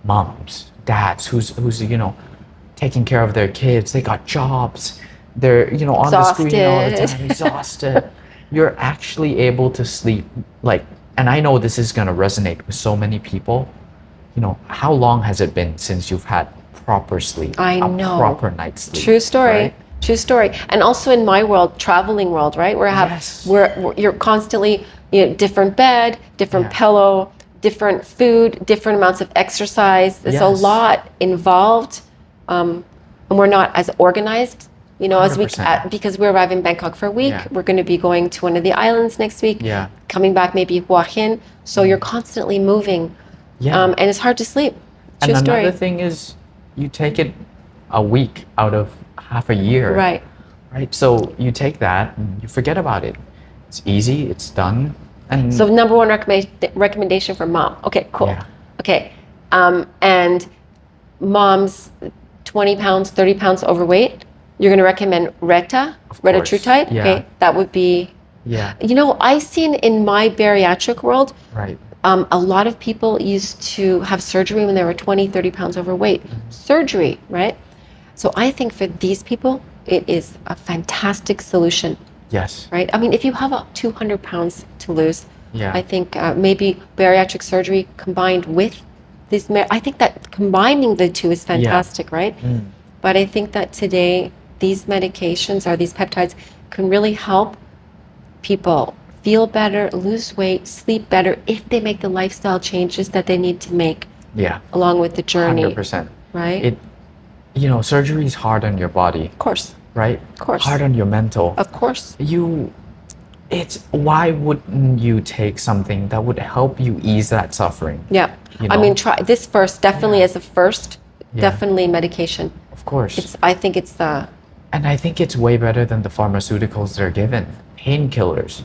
moms, dads who's taking care of their kids, they got jobs, they're, on the screen all the time, exhausted. You're actually able to sleep, and I know this is going to resonate with so many people. How long has it been since you've had proper sleep?
I know.
A proper night's sleep.
True story.
Right?
True story. And also in my world, traveling world, right?
Yes.
You're constantly, different bed, different
Yeah.
pillow, different food, different amounts of exercise. There's a
Yes.
lot involved, and we're not as organized, as we
100%.
because we arrive in Bangkok for a week.
Yeah.
We're going to be going to one of the islands next week.
Yeah.
Coming back maybe Hua Hin. So you're constantly moving,
Yeah.
and it's hard to sleep.
And
True story.
another thing is, you take it a week out of half a year.
Right.
Right. So you take that and you forget about it. It's easy. It's done. And
So number one recommendation for mom. Okay, cool.
Yeah.
Okay, and mom's 20 pounds, 30 pounds overweight. You're going to recommend
Of course,
Retatrutide.
yeah.
Okay, that would be.
yeah.
I've seen in my bariatric world,
Right.
a lot of people used to have surgery when they were 20, 30 pounds overweight. Surgery, right? So I think for these people, it is a fantastic solution.
Yes.
Right? I mean, if you have 200 pounds to lose,
Yeah.
I think maybe bariatric surgery combined with this, I think that combining the two is fantastic, right? But I think that today, these medications or these peptides can really help people feel better, lose weight, sleep better if they make the lifestyle changes that they need to make
Yeah.
along with the journey,
100%.
right?
Surgery is hard on your body,
Of course,
right?
of course.
Hard on your mental.
Of course.
Why wouldn't you take something that would help you ease that suffering?
Yeah.
You
I
know?
mean, try this first, definitely
Yeah.
as a first,
Yeah.
definitely medication.
Of course.
I think it's
And I think it's way better than the pharmaceuticals they're given. Painkillers,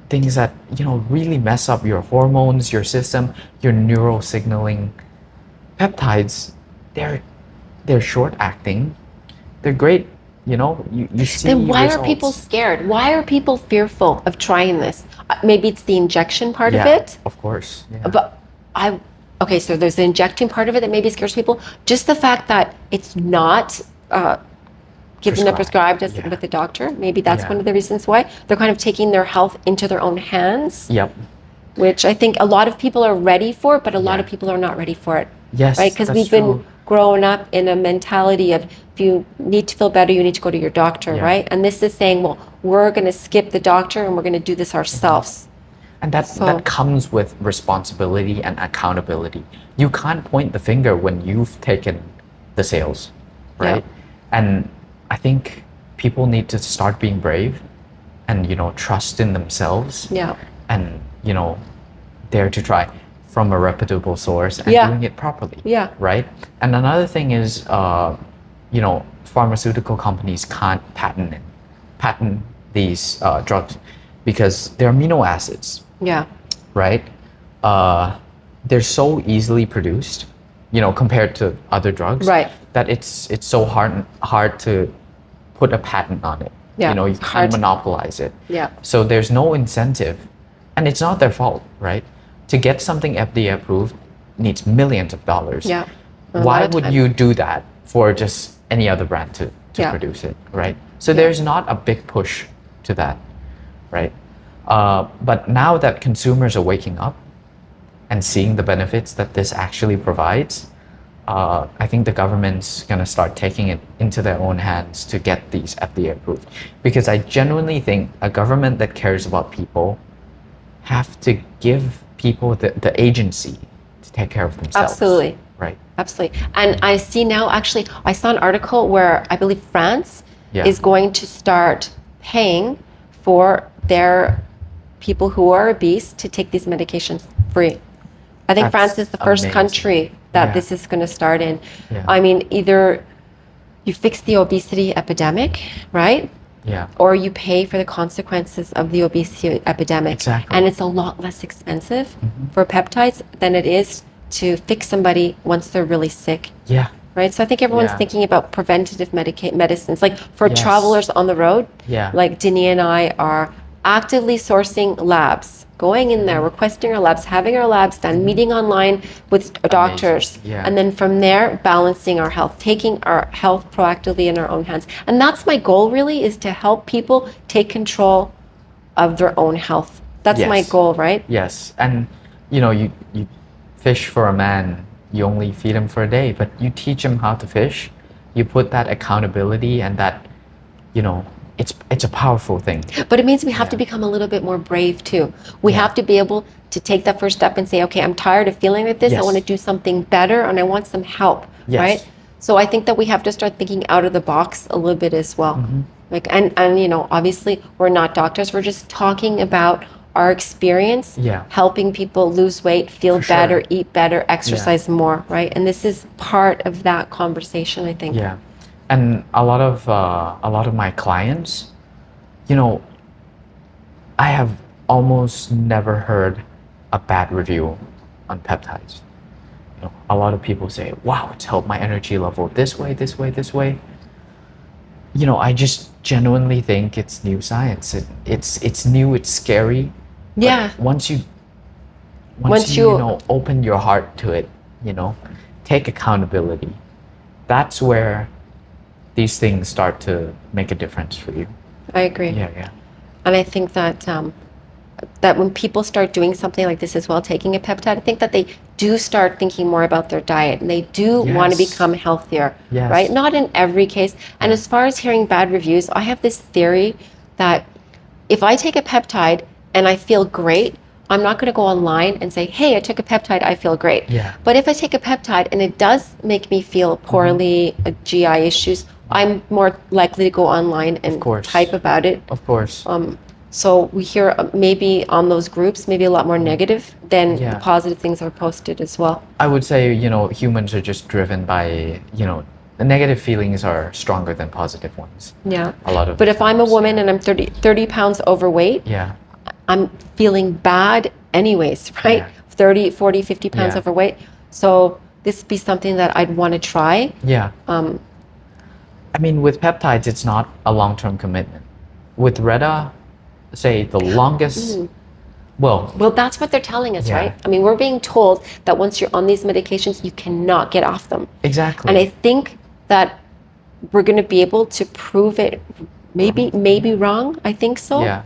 things that, really mess up your hormones, your system, your neural signaling. Peptides, they're short acting. They're great, you see
Then why
results.
are people scared? Why are people fearful of trying this? Maybe it's the injection part of
Yeah,
it.
of course. Yeah.
But okay, so there's the injecting part of it that maybe scares people. Just the fact that it's not given and prescribed as
Yeah.
with the doctor, maybe that's
Yeah.
one of the reasons why. They're kind of taking their health into their own hands,
Yep.
which I think a lot of people are ready for, but a lot
Yeah.
of people are not ready for it.
Yes,
Right? Because
that's
we've been
true.
grown up in a mentality of if you need to feel better, you need to go to your doctor,
Yeah.
right? And this is saying, well, we're going to skip the doctor and we're going to do this ourselves.
And that
So-
comes with responsibility and accountability. You can't point the finger when you've taken the sales, right? And I think people need to start being brave and, trust in themselves
Yeah.
and, dare to try from a reputable source and
Yeah.
doing it properly.
Yeah.
Right? And another thing is, pharmaceutical companies can't patent these drugs because they're amino acids.
Yeah.
Right? They're so easily produced, compared to other drugs.
Right.
That it's so hard to put a patent on it.
Yeah,
You
it's
can't
hard to-
monopolize it.
Yeah.
So there's no incentive, and it's not their fault, right? To get something FDA approved needs millions of dollars.
Yeah. A lot
Why
of
would
time.
you do that for just any other brand to
Yeah.
produce it, right? So there's not a big push to that, right? But now that consumers are waking up and seeing the benefits that this actually provides, I think the government's gonna start taking it into their own hands to get these FDA approved. Because I genuinely think a government that cares about people have to give people the agency to take care of themselves.
Absolutely.
Right.
Absolutely. And I see now, actually, I saw an article where I believe France
Yeah.
is going to start paying for their people who are obese to take these medications free. I think
That's
France is the first
amazing.
country that
Yeah.
this is going to start in.
Yeah.
I mean, either you fix the obesity epidemic, right?
Yeah.
Or you pay for the consequences of the obesity epidemic.
Exactly.
And it's a lot less expensive for peptides than it is to fix somebody once they're really sick,
Yeah.
right? So I think everyone's
Yeah.
thinking about preventative medicines. Like for
Yes.
travelers on the road,
Yeah.
like Denny and I are actively sourcing labs, going in there, requesting our labs, having our labs done, meeting online with doctors,
Yeah.
and then from there, balancing our health, taking our health proactively in our own hands. And that's my goal really, is to help people take control of their own health. That's my
Yes.
goal, right?
Yes. And you fish for a man, you only feed him for a day, but you teach him how to fish. You put that accountability and that, it's a powerful thing.
But it means we have to become a little bit more brave too. We have to be able to take that first step and say, okay, I'm tired of feeling like this. I want to do something better and I want some help, right? So I think that we have to start thinking out of the box a little bit as well. Like, and you know, obviously we're not doctors. We're just talking about our experience, helping people lose weight, feel better, eat better, exercise more, right? And this is part of that conversation, I think.
Yeah, and a lot of my clients, you know, I have almost never heard a bad review on peptides. You know, a lot of people say, "Wow, it's helped my energy level this way, this way, this way." You know, I just genuinely think it's new science. It's new. It's scary.
Yeah.
But once you you know, open your heart to it, you know, take accountability. That's where these things start to make a difference for you.
I agree.
Yeah.
And I think that that when people start doing something like this as well, taking a peptide, I think that they do start thinking more about their diet and they do want to become healthier, right? Not in every case. And as far as hearing bad reviews, I have this theory that if I take a peptide and I feel great, I'm not going to go online and say, hey, I took a peptide, I feel great. But if I take a peptide and it does make me feel poorly, GI issues, I'm more likely to go online and type about it.
Of course.
So we hear maybe on those groups, maybe a lot more negative than the positive things are posted as well.
I would say, you know, humans are just driven by, you know, the negative feelings are stronger than positive ones.
Yeah.
A lot of
But if I'm a woman and I'm 30 pounds overweight, I'm feeling bad anyways, right? 30, 40, 50 pounds overweight. So this would be something that I'd want to try.
I mean, with peptides, it's not a long-term commitment. With Retta, say the longest, well,
that's what they're telling us, right? I mean, we're being told that once you're on these medications, you cannot get off them.
Exactly.
And I think that we're going to be able to prove it maybe wrong. I think so.
Yeah.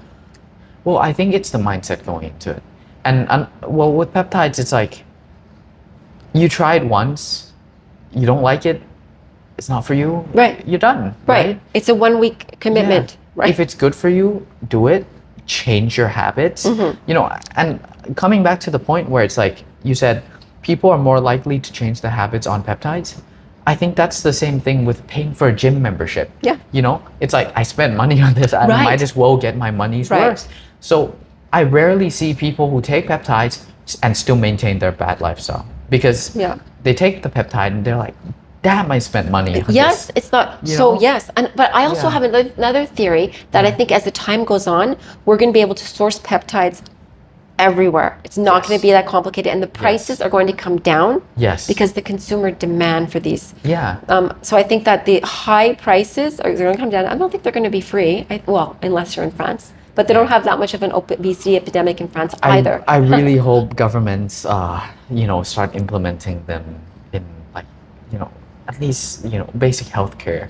Well, I think it's the mindset going into it. And well, with peptides, it's like you try it once, you don't like it, it's not for you, you're done. Right.
It's a 1 week commitment. Right.
If it's good for you, do it. Change your habits. You know, and coming back to the point where it's like you said, people are more likely to change their habits on peptides. I think that's the same thing with paying for a gym membership. You know, it's like I spent money on this, I might as well get my money's worth. So I rarely see people who take peptides and still maintain their bad lifestyle because they take the peptide and they're like, damn, I spent money on this.
It's not so. But I also have another theory that I think as the time goes on, we're going to be able to source peptides everywhere. It's not going to be that complicated, and the prices are going to come down. Because the consumer demand for these. So I think that the high prices are going to come down. I don't think they're going to be free. Well, unless you're in France. But they don't have that much of an obesity epidemic in France either.
I really hope governments, you know, start implementing them in, like, you know, at least, you know, basic healthcare.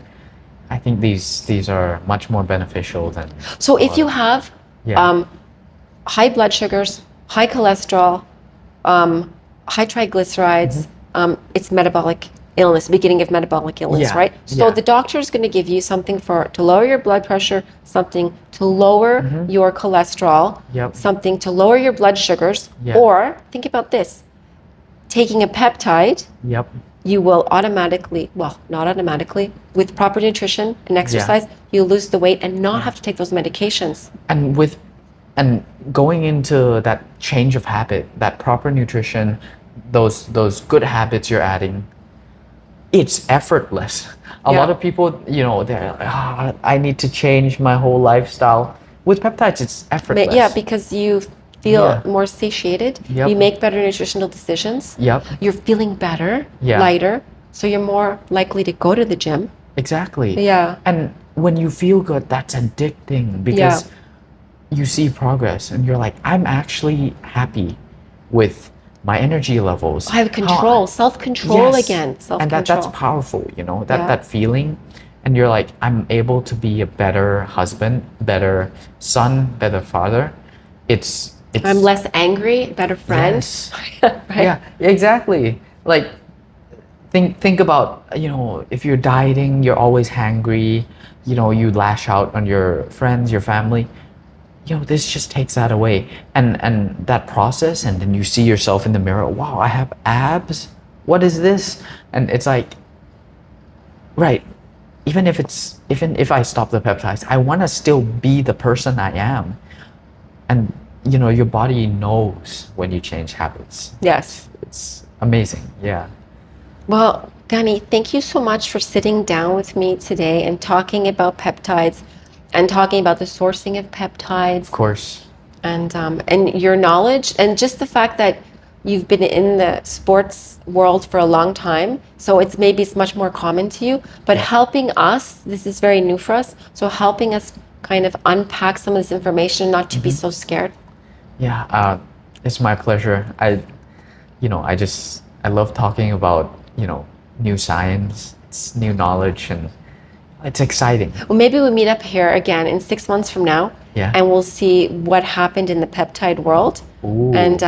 I think these are much more beneficial than.
So if you have high blood sugars, high cholesterol, high triglycerides, it's metabolic illness, beginning of metabolic illness, right? So the doctor is going to give you something to lower your blood pressure, something to lower your cholesterol, something to lower your blood sugars, or think about this, taking a peptide. You will automatically, well, not automatically, with proper nutrition and exercise, you'll lose the weight and not have to take those medications.
And going into that change of habit, that proper nutrition, those good habits you're adding, it's effortless. A lot of people, you know, they're like, I need to change my whole lifestyle. With peptides, it's effortless.
Yeah, because you feel more satiated. You make better nutritional decisions. You're feeling better, lighter, so you're more likely to go to the gym.
Exactly. And when you feel good, that's addicting because you see progress and you're like, I'm actually happy with my energy levels.
I have control, self-control again. Self-control.
And that's powerful, you know, that feeling. And you're like, I'm able to be a better husband, better son, better father. I'm less angry, better friend. Yeah, exactly. Like, think about, if you're dieting, you're always hangry, you lash out on your friends, your family. This just takes that away. And that process, and then you see yourself in the mirror, wow, I have abs. What is this? And it's like, right, even if I stop the peptides, I want to still be the person I am. And your body knows when you change habits.
Yes.
It's amazing. Yeah.
Well, Gunny, thank you so much for sitting down with me today and talking about peptides and talking about the sourcing of peptides.
Of course.
And your knowledge, and just the fact that you've been in the sports world for a long time, so it's much more common to you, but helping us, this is very new for us, so helping us kind of unpack some of this information, not to be so scared.
Yeah, it's my pleasure. I love talking about, new science, it's new knowledge, and it's exciting.
Well, maybe we meet up here again in 6 months from now, and we'll see what happened in the peptide world.
Ooh.
And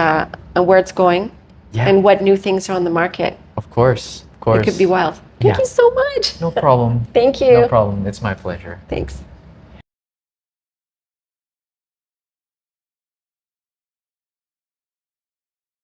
where it's going, and what new things are on the market.
Of course.
It could be wild. Thank you so much.
No problem.
Thank you.
No problem. It's my pleasure.
Thanks.